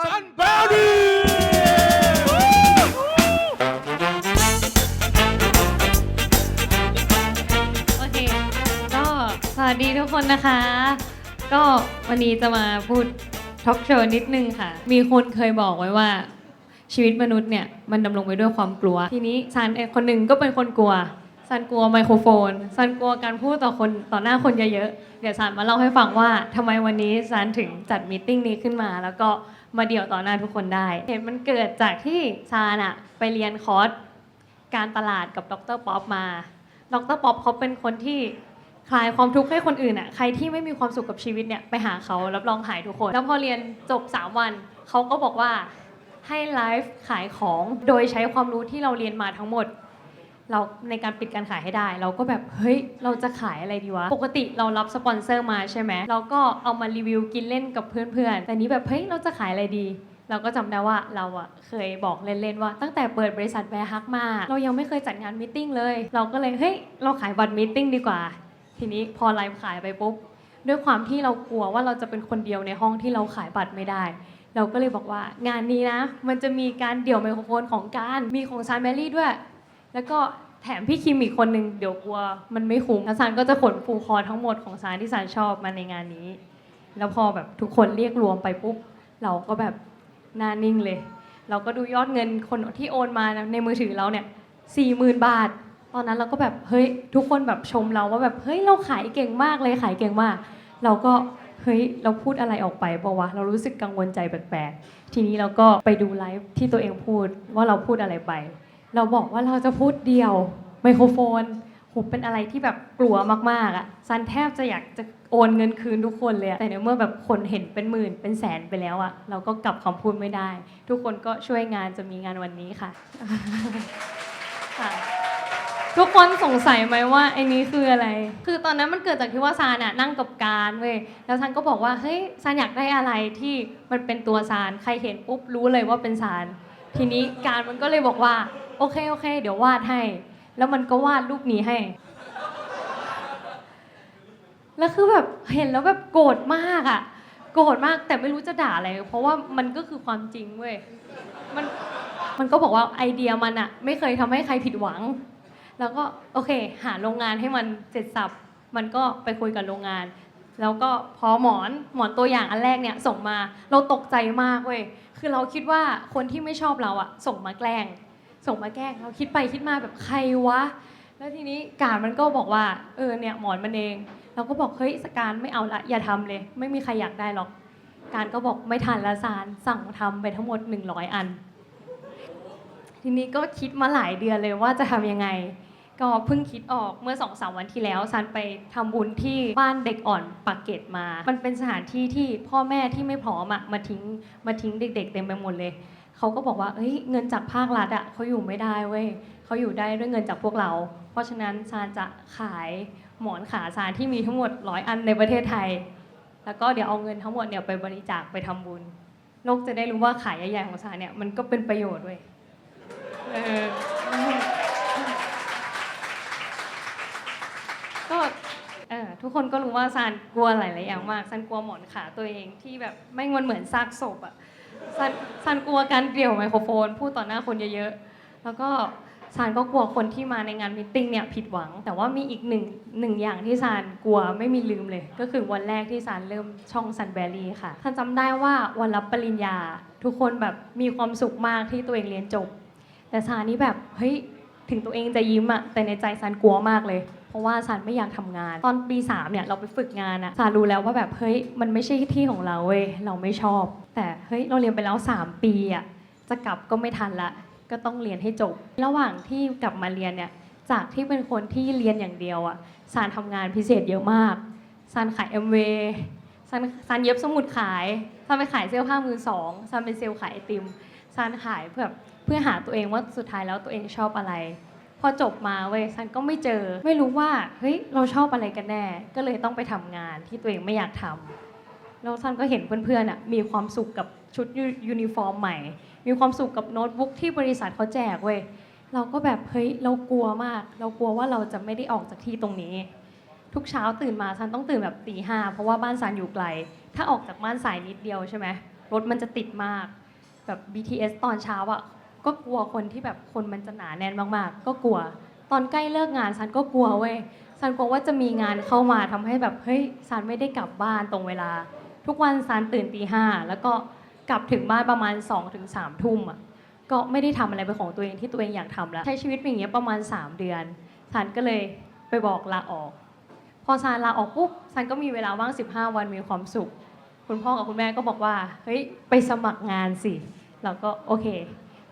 ซันแบรี่โอเคก็สวัสดีทุกคนนะคะ ก็วันนี้จะมาพูดทอล์กโชว์นิดนึงค่ะ มีคนเคยบอกไว้ว่าชีวิตมนุษย์เนี่ยมันดำรงไปด้วยความกลัว ทีนี้ซันเองคนหนึ่งก็เป็นคนกลัวซันกลัวไมโครโฟนซันกลัวการพูดต่อหน้าคนเยอะๆเดี๋ยวซันมาเล่าให้ฟังว่าทำไมวันนี้ซันถึงจัดมีตติ้งนี้ขึ้นมาแล้วก็มาเดี่ยวต่อหน้าทุกคนได้เหตุมันเกิดจากที่ซันอะไปเรียนคอร์สการตลาดกับดร.ป๊อปมาดร.ป๊อปเขาเป็นคนที่คลายความทุกข์ให้คนอื่นอ่ะใครที่ไม่มีความสุขกับชีวิตเนี่ยไปหาเขารับรองหายทุกคนแล้วพอเรียนจบ3วันเขาก็บอกว่าให้ไลฟ์ขายของโดยใช้ความรู้ที่เราเรียนมาทั้งหมดเราในการปิดการขายให้ได้เราก็แบบเฮ้ยเราจะขายอะไรดีวะปกติเรารับสปอนเซอร์มาใช่ไหมเราก็เอามารีวิวกินเล่นกับเพื่อนๆแต่นี้แบบเฮ้ยเราจะขายอะไรดีเราก็จำได้ว่าเราอะเคยบอกเล่นๆว่าตั้งแต่เปิดบริษัทแบร์ฮักมาเรายังไม่เคยจัดงานมีตติ้งเลยเราก็เลยเฮ้ยเราขายบัตรมีตติ้งดีกว่าทีนี้พอไลฟ์ขายไปปุ๊บด้วยความที่เรากลัวว่าเราจะเป็นคนเดียวในห้องที่เราขายบัตรไม่ได้เราก็เลยบอกว่างานนี้นะมันจะมีการเดี่ยวไมโครโฟนของการมีของซันแมรี่ด้วยแล้วก็แถมพี่คิมอีกคนนึงเดี๋ยวกลัวมันไม่คุ้มแล้วซันก็จะขนฟูลคอร์ทั้งหมดของซันที่ซันชอบมาในงานนี้แล้วพอแบบทุกคนเรียกรวมไปปุ๊บเราก็แบบหน้านิ่งเลยเราก็ดูยอดเงินคนที่โอนมาในมือถือเราเนี่ย40,000 บาทตอนนั้นเราก็แบบเฮ้ยทุกคนแบบชมเราว่าแบบเฮ้ยเราขายเก่งมากเลยขายเก่งมากเราก็เฮ้ยเราพูดอะไรออกไปเปล่าวะเรารู้สึกกังวลใจแปลกๆทีนี้เราก็ไปดูไลฟ์ที่ตัวเองพูดว่าเราพูดอะไรไปเราบอกว่าเราจะพูดเดียวไมโครโฟนโหเป็นอะไรที่แบบกลัวมากๆอ่ะซันแทบจะอยากจะโอนเงินคืนทุกคนเลยแต่ในเมื่อแบบคนเห็นเป็นหมื่นเป็นแสนไปแล้วอ่ะเราก็กลับคำพูดไม่ได้ทุกคนก็ช่วยงานจะมีงานวันนี้ค่ะ ค่ะทุกคนสงสัยไหมว่าไอ้นี้คืออะไร คือตอนนั้นมันเกิดจากที่ว่าซานน่ะนั่งกับการเว้ย แล้วซานก็บอกว่าเฮ้ยซานอยากได้อะไรที่มันเป็นตัวซาน ใครเห็นปุ๊บรู้เลยว่าเป็นซาน ทีนี้การมันก็เลยบอกว่าโอเคโอเคเดี๋ยววาดให้ แล้วมันก็วาดรูปนี้ให้ แล้วคือแบบเห็นแล้วแบบโกรธมากอ่ะ โกรธมากแต่ไม่รู้จะด่าอะไร เพราะว่ามันก็คือความจริงเว้ย มันก็บอกว่าไอเดียมันอะไม่เคยทำให้ใครผิดหวังแล้วก็โอเคหาโรงงานให้มันเสร็จสับมันก็ไปคุยกับโรงงานแล้วก็พอหมอนตัวอย่างอันแรกเนี่ยส่งมาเราตกใจมากเว้ยคือเราคิดว่าคนที่ไม่ชอบเราอะส่งมาแกล้งเราคิดไปคิดมาแบบใครวะแล้วทีนี้การมันก็บอกว่าเนี่ยหมอนมันเองเราก็บอกเฮ้ยสการไม่เอาละอย่าทำเลยไม่มีใครอยากได้หรอกการก็บอกไม่ทันละซานสั่งทำไปทั้งหมด100 อันทีนี้ก็คิดมาหลายเดือนเลยว่าจะทำยังไงก็เพิ่งคิดออกเมื่อ 2-3 วันที่แล้วซันไปทำบุญที่บ้านเด็กอ่อนปากเกร็ดมามันเป็นสถานที่ที่พ่อแม่ที่ไม่พร้อมอะมาทิ้งเด็กๆเต็มไปหมดเลยเขาก็บอกว่าเอ้ยเงินจากภาครัฐอะเขาอยู่ไม่ได้เว้ยเขาอยู่ได้ด้วยเงินจากพวกเราเพราะฉะนั้นซานจะขายหมอนขาซานที่มีทั้งหมด100 อันในประเทศไทยแล้วก็เดี๋ยวเอาเงินทั้งหมดเนี่ยไปบริจาคไปทำบุญโลกจะได้รู้ว่าขายใหญ่ๆของซานเนี่ยมันก็เป็นประโยชน์ด้วยก็ทุกคนก็รู้ว่าซานกลัวหลายๆอย่างมากซานกลัวหมอนขาตัวเองที่แบบไม่เหมือนซากศพอ่ะซานกลัวการเกี่ยวไมโครโฟนพูดต่อหน้าคนเยอะๆแล้วก็ซานก็กลัวคนที่มาในงานมีตติ้งเนี่ยผิดหวังแต่ว่ามีอีกหนึ่งอย่างที่ซานกลัวไม่มีลืมเลยก็คือวันแรกที่ซานเริ่มช่องซันแบรี่ค่ะซานจำได้ว่าวันรับปริญญาทุกคนแบบมีความสุขมากที่ตัวเองเรียนจบแต่ซานนี่แบบเฮ้ยถึงตัวเองจะยิ้มอะแต่ในใจซานกลัวมากเลยเพราะว่าซานไม่อยากทำงานตอนปี3เนี่ยเราไปฝึกงานอะซานรู้แล้วว่าแบบเฮ้ยมันไม่ใช่ที่ของเราเว้ยเราไม่ชอบแต่เฮ้ยเราเรียนไปแล้ว3 ปีอะจะกลับก็ไม่ทันละก็ต้องเรียนให้จบระหว่างที่กลับมาเรียนเนี่ยจากที่เป็นคนที่เรียนอย่างเดียวอะซานทำงานพิเศษเยอะมากซานขาย MV ซานเย็บสมุดขายซานไปขายเสื้อผ้ามือสองซานเป็นเซลล์ขายไอติมซานขายเพื่อหาตัวเองว่าสุดท้ายแล้วตัวเองชอบอะไรพอจบมาเว้ยซันก็ไม่เจอไม่รู้ว่าเฮ้ยเราชอบอะไรกันแน่ก็เลยต้องไปทำงานที่ตัวเองไม่อยากทำแล้วซันก็เห็นเพื่อนๆอ่ะมีความสุขกับชุดยูนิฟอร์มใหม่มีความสุขกับโน้ตบุ๊กที่บริษัทเขาแจกเว้ยเราก็แบบเฮ้ยเรากลัวมากเรากลัวว่าเราจะไม่ได้ออกจากที่ตรงนี้ทุกเช้าตื่นมาซันต้องตื่นแบบตี 5เพราะว่าบ้านซันอยู่ไกลถ้าออกจากบ้านสายนิดเดียวใช่ไหม รถมันจะติดมากแบบ BTS ตอนเช้าอ่ะก็กลัวคนที่แบบคนมันจะหนาแน่นมากๆก็กลัวตอนใกล้เลิกงานซันก็กลัวเว้ยซันกลัวว่าจะมีงานเข้ามาทำให้แบบเฮ้ยซันไม่ได้กลับบ้านตรงเวลาทุกวันซันตื่นตี 5แล้วก็กลับถึงบ้านประมาณ2 ถึง 3 ทุ่มอ่ะก็ไม่ได้ทำอะไรเป็นของตัวเองที่ตัวเองอยากทำแล้วใช้ชีวิตอย่างเงี้ยประมาณ3 เดือนซันก็เลยไปบอกลาออกพอซันลาออกปุ๊บซันก็มีเวลาว่าง15 วันมีความสุขคุณพ่อกับคุณแม่ก็บอกว่าเฮ้ยไปสมัครงานสิเราก็โอเค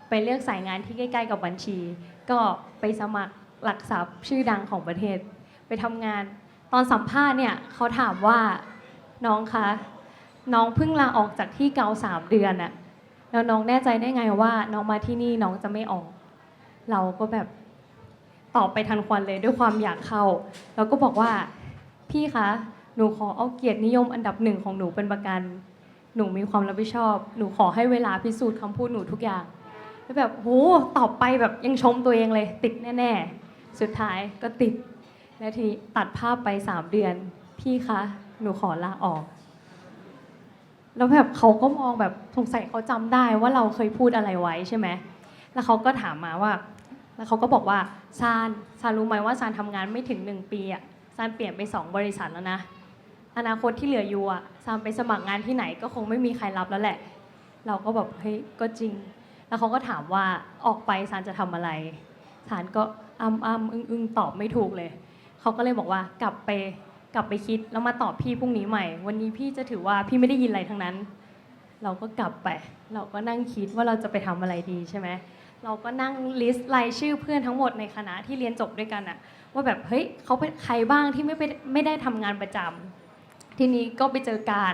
ไปเลือกสายงานที่ใกล้ๆกับบัญชีก็ไปสมัครหลักทรัพย์ชื่อดังของประเทศไปทำงานตอนสัมภาษณ์เนี่ยเขาถามว่าน้องคะน้องเพิ่งลาออกจากที่เก่า3 เดือนอะแล้วน้องแน่ใจได้ไงว่าน้องมาที่นี่น้องจะไม่ออกเราก็แบบตอบไปทันควันเลยด้วยความอยากเข้าเราก็บอกว่าพี่คะหนูขอเอาเกียรตินิยมอันดับ1ของหนูเป็นประกันหนูมีความรับผิดชอบหนูขอให้เวลาพิสูจน์คำพูดหนูทุกอย่างแล้วแบบโหตอบไปแบบยังชมตัวเองเลยติดแน่ๆสุดท้ายก็ติดแล้วทีตัดภาพไป3 เดือนพี่คะหนูขอลาออกแล้วแบบเขาก็มองแบบสงสัยเขาจำได้ว่าเราเคยพูดอะไรไว้ใช่ไหมแล้วเขาก็ถามมาว่าแล้วเขาก็บอกว่าซานรู้ไหมว่าซานทำงานไม่ถึง1 ปีอะซานเปลี่ยนไป2 บริษัทแล้วนะอนาคตที่เหลืออยู่อะซานไปสมัครงานที่ไหนก็คงไม่มีใครรับแล้วแหละเราก็แบบเฮ้ยก็จริงแล้วเขาก็ถามว่าออกไปซานจะทำอะไรซานก็อึ้งตอบไม่ถูกเลยเขาก็เลยบอกว่ากลับไปคิดแล้วมาตอบพี่พรุ่งนี้ใหม่วันนี้พี่จะถือว่าพี่ไม่ได้ยินอะไรทั้งนั้นเราก็กลับไปเราก็นั่งคิดว่าเราจะไปทำอะไรดีใช่ไหมเราก็นั่งลิสต์รายชื่อเพื่อนทั้งหมดในคณะที่เรียนจบด้วยกันอะว่าแบบเฮ้ยเขาเป็นใครบ้างที่ไม่ได้ทำงานประจำทีนี้ก็ไปเจอการ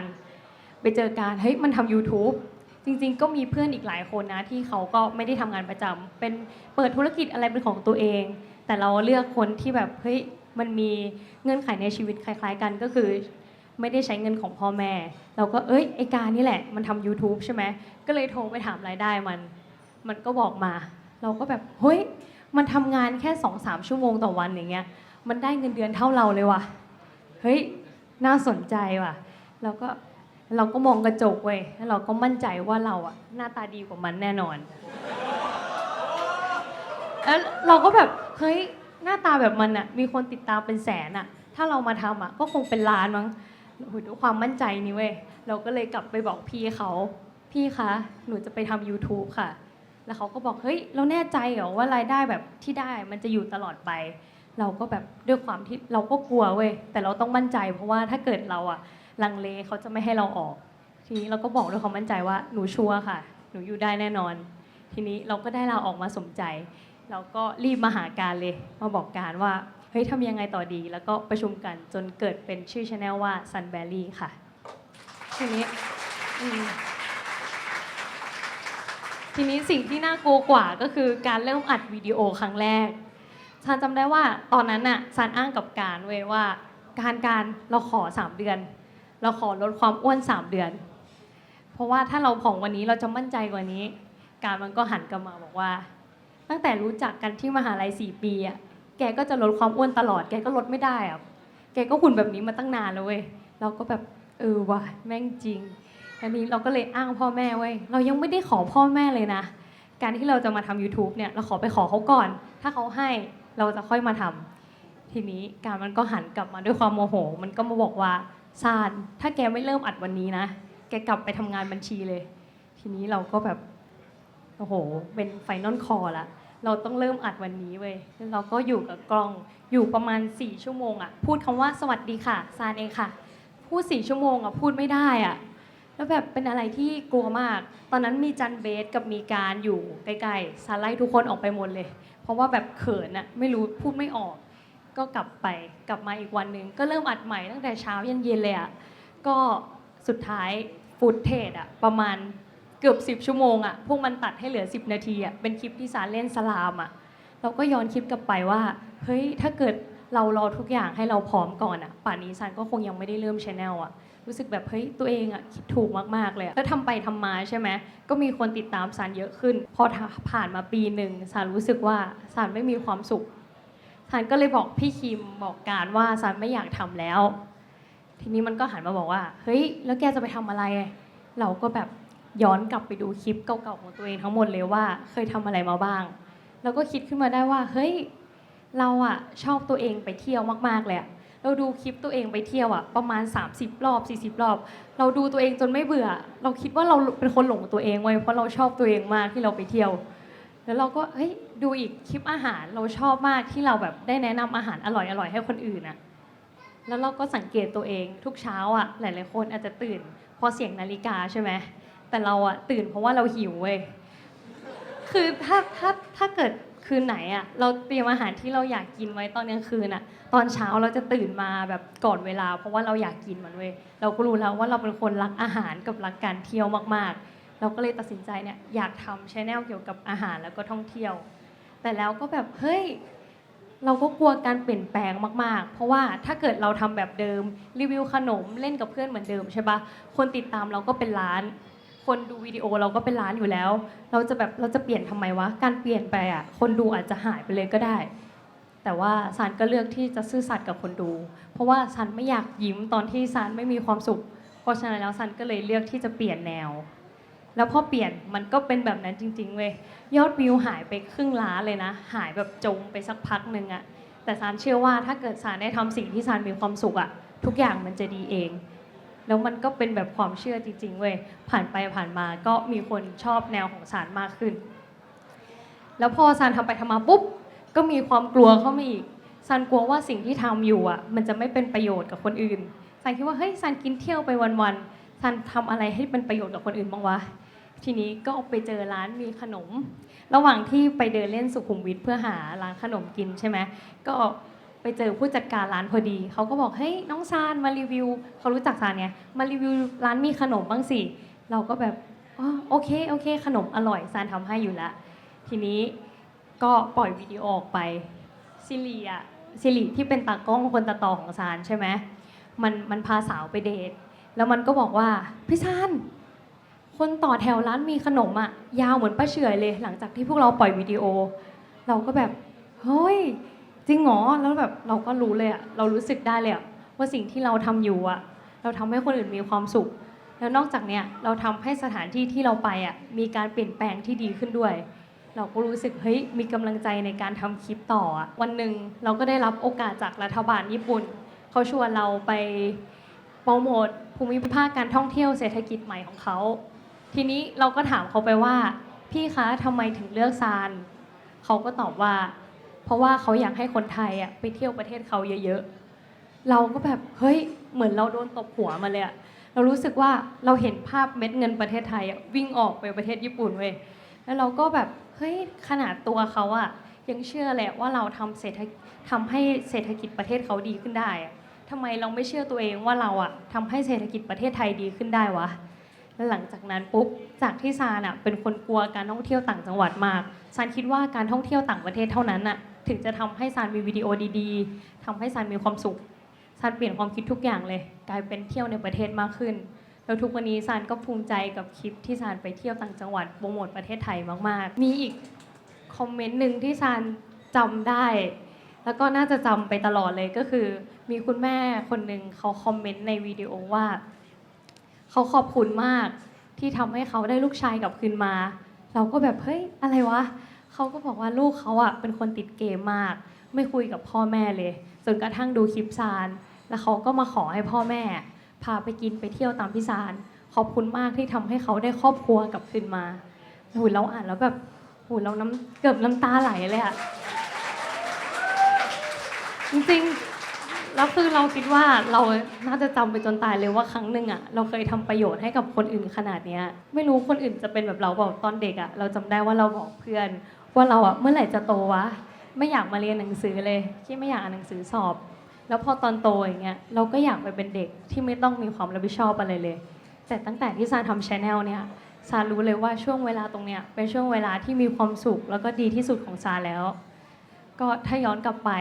เฮ้ยมันทำ YouTube จริงๆก็มีเพื่อนอีกหลายคนนะที่เขาก็ไม่ได้ทำงานประจำเป็นเปิดธุรกิจอะไรเป็นของตัวเองแต่เราเลือกคนที่แบบเฮ้ยมันมีเงื่อนไขในชีวิตคล้ายๆกันก็คือไม่ได้ใช้เงินของพ่อแม่เราก็ไอ้การนี่แหละมันทำ YouTube ใช่ไหมก็เลยโทรไปถามรายได้มันก็บอกมาเราก็แบบเฮ้ยมันทำงานแค่2-3 ชั่วโมงต่อวันอย่างเงี้ยมันได้เงินเดือนเท่าเราเลยว่ะเฮ้ยน่าสนใจว่ะเราก็มองกระจกเว้ยแล้วเราก็มั่นใจว่าเราอะหน้าตาดีกว่ามันแน่นอนแล้วเราก็แบบเฮ้ยหน้าตาแบบมันอะมีคนติดตามเป็นแสนอะถ้าเรามาทำอะก็คงเป็นล้านมั้งด้วยความมั่นใจนี้เว้ยเราก็เลยกลับไปบอกพี่คะหนูจะไปทำ YouTube ค่ะแล้วเขาก็บอกเฮ้ยเราแน่ใจเหรอว่ารายได้แบบที่ได้มันจะอยู่ตลอดไปเราก็แบบด้วยความที่เราก็กลัวเว้ยแต่เราต้องมั่นใจเพราะว่าถ้าเกิดเราอะลังเลเขาจะไม่ให้เราออกทีนี้เราก็บอกด้วยความมั่นใจว่าหนูชัวร์ค่ะหนูอยู่ได้แน่นอนทีนี้เราก็ได้ลาออกมาสมใจเราก็รีบมาหาการเลยมาบอกการว่าเฮ้ยทำยังไงต่อดีแล้วก็ประชุมกันจนเกิดเป็นชื่อ channel ว่า Sunberry ค่ะทีนี้สิ่งที่น่ากลัวกว่าก็คือการเริ่มอัดวิดีโอครั้งแรกซันจำได้ว่าตอนนั้นน่ะซันอ้างกับการเว้ยว่าการเราขอ3 เดือนเราขอลดความอ้วน3 เดือนเพราะว่าถ้าเราผอมวันนี้เราจะมั่นใจกว่านี้การมันก็หันกลับมาบอกว่าตั้งแต่รู้จักกันที่มหาลัย4 ปีอ่ะแกก็จะลดความอ้วนตลอดแกก็ลดไม่ได้อ่ะแกก็หุ่นแบบนี้มาตั้งนานแล้วเว้ยเราก็แบบว่ะแม่งจริงอันนี้เราก็เลยอ้างพ่อแม่เว้ยเรายังไม่ได้ขอพ่อแม่เลยนะการที่เราจะมาทำ YouTube เนี่ยเราขอไปขอเขาก่อนถ้าเขาให้เราจะค่อยมาทำทีนี้การมันก็หันกลับมาด้วยความโมโหมันก็มาบอกว่าซานถ้าแกไม่เริ่มอัดวันนี้นะแกกลับไปทำงานบัญชีเลยทีนี้เราก็แบบโอ้โหเป็นไฟนอลคอลละเราต้องเริ่มอัดวันนี้เว้ยแล้วเราก็อยู่กับกล้องอยู่ประมาณ4 ชั่วโมงอ่ะพูดคำว่าสวัสดีค่ะซานเองค่ะพูด4 ชั่วโมงอ่ะพูดไม่ได้อ่ะแล้วแบบเป็นอะไรที่กลัวมากตอนนั้นมีจันเบสกับมีการอยู่ใกล้ๆซานไล่ทุกคนออกไปหมดเลยเพราะว่าแบบเขินอ่ะไม่รู้พูดไม่ออกก็กลับมาอีกวันหนึ่งก็เริ่มอัดใหม่ตั้งแต่เช้าเย็นๆเลยอ่ะก็สุดท้ายฟุตเทจอ่ะประมาณเกือบ10 ชั่วโมงอ่ะพวกมันตัดให้เหลือ10 นาทีอ่ะเป็นคลิปที่ซานเล่นสลามอ่ะเราก็ย้อนคลิปกลับไปว่าเฮ้ยถ้าเกิดเรารอทุกอย่างให้เราพร้อมก่อนอ่ะป่านนี้ซานก็คงยังไม่ได้เริ่ม channel อ่ะรู้สึกแบบเฮ้ยตัวเองอ่ะคิดถูกมากๆเลยแล้วทำไปทำมาใช่ไหมก็มีคนติดตามซานเยอะขึ้นพอผ่านมาปีหนึ่งซานรู้สึกว่าซานไม่มีความสุขซานก็เลยบอกพี่คิมบอกการว่าซานไม่อยากทำแล้วทีนี้มันก็หันมาบอกว่าเฮ้ยแล้วแกจะไปทำอะไรเราก็แบบ ย้อนกลับไปดูคลิปเก่าๆของตัวเองทั้งหมดเลยว่าเคยทำอะไรมาบ้างแล้วก็คิดขึ้นมาได้ว่าเฮ้ยเราอะชอบตัวเองไปเที่ยวมากๆเลยอะเราดูคลิปตัวเองไปเที่ยวอะประมาณ30รอบ40รอบเราดูตัวเองจนไม่เบื่อเราคิดว่าเราเป็นคนหลงตัวเองเว้ยเพราะเราชอบตัวเองมากที่เราไปเที่ยวแล้วเราก็เฮ้ยดูอีกคลิปอาหารเราชอบมากที่เราแบบได้แนะนำอาหารอร่อยๆให้คนอื่นอะแล้วเราก็สังเกตตัวเองทุกเช้าอะหลายๆคนอาจจะตื่นพอเสียงนาฬิกาใช่ไหมแต่เราอะตื่นเพราะว่าเราหิวเว้ยคือถ้าเกิดคืนไหนอะเราเตรียมอาหารที่เราอยากกินไว้ตอนกลางคืนอะตอนเช้าเราจะตื่นมาแบบก่อนเวลาเพราะว่าเราอยากกินมันเว้ยเราก็รู้แล้วว่าเราเป็นคนรักอาหารกับรักการเที่ยวมากๆเราก็เลยตัดสินใจเนี่ยอยากทำ channel เกี่ยวกับอาหารแล้วก็ท่องเที่ยวแต่แล้วก็แบบเฮ้ยเราก็กลัวการเปลี่ยนแปลงมากๆเพราะว่าถ้าเกิดเราทำแบบเดิมรีวิวขนมเล่นกับเพื่อนเหมือนเดิมใช่ปะคนติดตามเราก็เป็นล้านคนดูวิดีโอเราก็เป็นล้านอยู่แล้วเราจะเปลี่ยนทำไมวะการเปลี่ยนไปอ่ะคนดูอาจจะหายไปเลยก็ได้แต่ว่าซันก็เลือกที่จะซื่อสัตย์กับคนดู เพราะว่าซันไม่อยากยิ้มตอนที่ซันไม่มีความสุขเพราะฉะนั้นแล้วซันก็เลยเลือกที่จะเปลี่ยนแนวแล้วพอเปลี่ยนมันก็เป็นแบบนั้นจริงๆเว้ยยอดวิวหายไปครึ่งล้านเลยนะหายแบบจมไปสักพักหนึ่งอะแต่ซันเชื่อว่าถ้าเกิดซันได้ทำสิ่งที่ซันมีความสุขอะทุกอย่างมันจะดีเองแล้วมันก็เป็นแบบความเชื่อจริงๆเว้ยผ่านไปผ่านมาก็มีคนชอบแนวของซันมากขึ้นแล้วพอซันทำไปทำมาปุ๊บก็มีความกลัวเข้ามาอีกซันกลัวว่าสิ่งที่ทำอยู่อ่ะมันจะไม่เป็นประโยชน์กับคนอื่นซันคิดว่าเฮ้ยซันกินเที่ยวไปวันๆซันทำอะไรให้เป็นประโยชน์กับคนอื่นบ้างวะทีนี้ก็ไปเจอร้านมีขนมระหว่างที่ไปเดินเล่นสุขุมวิทเพื่อหาร้านขนมกินใช่ไหมก็ไปเจอผู้จัดการร้านพอดีเขาก็บอกเฮ้ยน้องซานมารีวิวเขารู้จักซานไงมารีวิวร้านมีขนมบ้างสิเราก็แบบอ๋อโอเคขนมอร่อยซานทำให้อยู่แล้วทีนี้ก็ปล่อยวิดีโอออกไปซิริที่เป็นตากล้องคนตัดต่อของซานใช่ไหมมันพาสาวไปเดทแล้วมันก็บอกว่าพี่ซานคนต่อแถวร้านมีขนมอ่ะยาวเหมือนป้าเฉอยเลยหลังจากที่พวกเราปล่อยวิดีโอเราก็แบบเฮ้ยจริงเหรอแล้วแบบเราก็รู้เลยอ่ะเรารู้สึกได้เลยอ่ะว่าสิ่งที่เราทำอยู่อ่ะเราทำให้คนอื่นมีความสุขแล้วนอกจากเนี้ยเราทำให้สถานที่ที่เราไปอ่ะมีการเปลี่ยนแปลงที่ดีขึ้นด้วยเราก็รู้สึกเฮ้ยมีกำลังใจในการทำคลิปต่อวันหนึ่งเราก็ได้รับโอกาสจากรัฐบาลญี่ปุ่นเขาชวนเราไปโปรโมทภูมิภาคการท่องเที่ยวเศรษฐกิจใหม่ของเขาทีนี้เราก็ถามเขาไปว่าพี่คะทำไมถึงเลือกซานเขาก็ตอบว่าเพราะว่าเขาอยากให้คนไทยไปเที่ยวประเทศเขาเยอะๆเราก็แบบเฮ้ยเหมือนเราโดนตบหัวมาเลยอะเรารู้สึกว่าเราเห็นภาพเม็ดเงินประเทศไทยวิ่งออกไปประเทศญี่ปุ่นเว้ยแล้วเราก็แบบเฮ้ยขนาดตัวเขาอะยังเชื่อแหละว่าเราทำให้เศรษฐกิจประเทศเขาดีขึ้นได้อะทำไมเราไม่เชื่อตัวเองว่าเราอะทำให้เศรษฐกิจประเทศไทยดีขึ้นได้วะแล้วหลังจากนั้นปุ๊บจากที่ซานเป็นคนกลัวการท่องเที่ยวต่างจังหวัดมากซานคิดว่าการท่องเที่ยวต่างประเทศเท่านั้นน่ะถึงจะทำให้ซานมีวิดีโอดีๆทำให้ซานมีความสุขซานเปลี่ยนความคิดทุกอย่างเลยกลายเป็นเที่ยวในประเทศมากขึ้นแล้วทุกวันนี้ซานก็ภูมิใจกับคลิปที่ซานไปเที่ยวต่างจังหวัดโปรโมทประเทศไทยมากๆมีอีกคอมเมนต์หนึ่งที่ซานจำได้แล้วก็น่าจะจำไปตลอดเลยก็คือมีคุณแม่คนหนึ่งเขาคอมเมนต์ในวิดีโอว่าเขาขอบคุณมากที่ทำให้เขาได้ลูกชายกลับคืนมาเราก็แบบเฮ้ยอะไรวะเขาก็บอกว่าลูกเขาเป็นคนติดเกมมากไม่คุยกับพ่อแม่เลยจนกระทั่งดูคลิปซานแล้วเขาก็มาขอให้พ่อแม่พาไปกินไปเที่ยวตามพี่ซานขอบคุณมากที่ทำให้เขาได้ครอบครัวกลับคืนมาหูเราอ่านแล้วแบบหูเราเกือบน้ำตาไหลเลยอะจริงๆแล้วคือเราคิดว่าเราน่าจะจำไปจนตายเลยว่าครั้งหนึ่งเราเคยทำประโยชน์ให้กับคนอื่นขนาดนี้ไม่รู้คนอื่นจะเป็นแบบเราบอกตอนเด็กเราจำได้ว่าเราบอกเพื่อนว่าเราเมื่อไหร่จะโตวะไม่อยากมาเรียนหนังสือเลยที่ไม่อยากอ่านหนังสือสอบแล้วพอตอนโตอย่างเงี้ยเราก็อยากไปเป็นเด็กที่ไม่ต้องมีความรับผิดชอบอะไรเลยแต่ตั้งแต่ที่ซานทำ channel เนี่ยซานรู้เลยว่าช่วงเวลาตรงเนี้ยเป็นช่วงเวลาที่มีความสุขแล้วก็ดีที่สุดของซานแล้วก็ถ้าย้อนกลับไป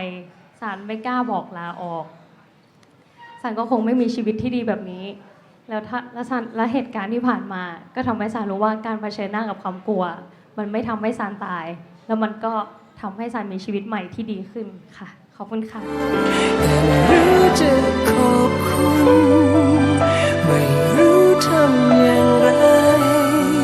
ซานไม่กล้าบอกลาออกซานก็คงไม่มีชีวิตที่ดีแบบนี้แล้วเหตุการณ์ที่ผ่านมาก็ทำให้ซานรู้ว่าการเผชิญหน้ากับความกลัวมันไม่ทำให้ซานตายแล้วมันก็ทำให้ซานมีชีวิตใหม่ที่ดีขึ้นค่ะขอบคุณค่ะไม่รู้จะขอบคุณไม่รู้ทำอย่างไร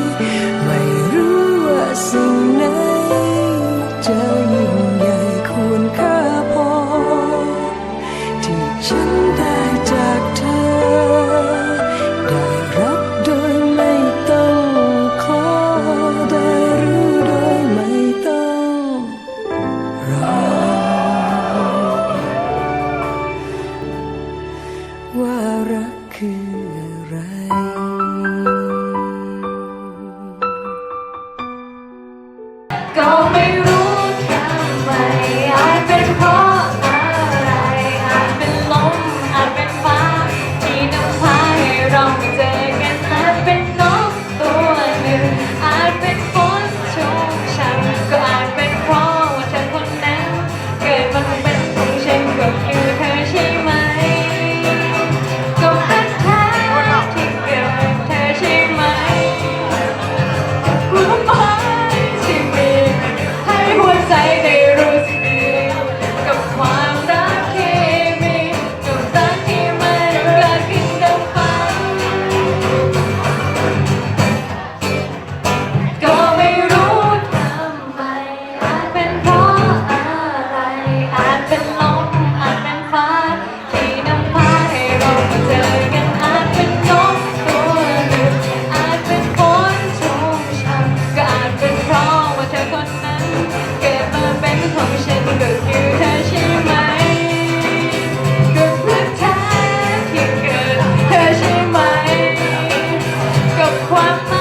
ก็ไม่รู้ทำไมอาจเป็นเพราะอะไรอาจเป็นลมอาจเป็นฟ้าที่นำพาให้เรามาเจอกันอาจเป็นนกตัวหนึ่งอาจเป็นฝนชุ่มฉ่ำก็อาจเป็นเพราะว่าเธอคนนั้นเกิดมาเป็นของฉันก็คือเธอใช่ไหมก็รักแท้ที่เกิดเธอใช่ไหมรู้ไหมที่มีให้หัวใจได้รู้สึกดีกับความรักที่มีกับรักที่มันเกิดขึ้นดังฝันก็ไม่รู้ทำไมอาจเป็นเพราะอะไรอาจเป็นลมอาจเป็นฟ้าที่นำพาให้เรามาเจอกันอาจเป็นนกตัวหนึ่งอาจเป็นฝนชุ่มฉ่ำก็อาจเป็นเพราะว่าเธอคนนั้นเกิดมาเป็นของฉันก็คือเธอใช่ไหมก็รักแท้ที่เกิดเธอใช่ไหมกับความ